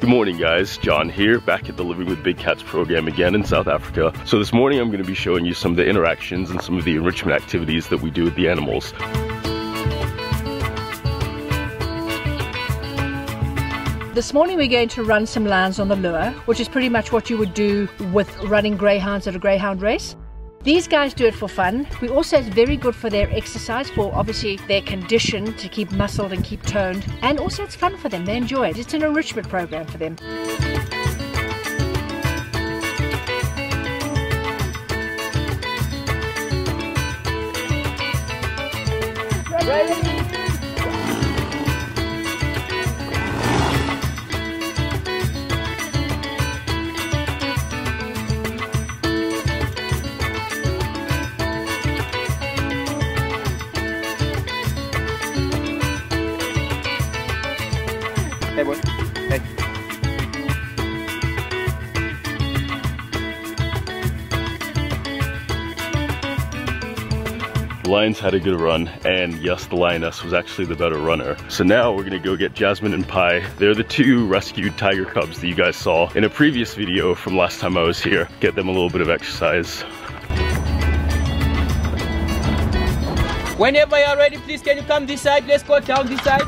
Good morning guys, John here, back at the Living with Big Cats program again in South Africa. So this morning I'm going to be showing you some of the interactions and some of the enrichment activities that we do with the animals. This morning we're going to run some lines on the lure, which is pretty much what you would do with running greyhounds at a greyhound race. These guys do it for fun. We also, it's very good for their exercise, for obviously their condition, to keep muscled and keep toned. And also it's fun for them, they enjoy it. It's an enrichment program for them. Ready? Hey boy, hey. The lions had a good run, and yes, the lioness was actually the better runner. So now we're gonna go get Jasmine and Pi. They're the two rescued tiger cubs that you guys saw in a previous video from last time I was here. Get them a little bit of exercise. Whenever you're ready, please can you come this side? Let's go down this side.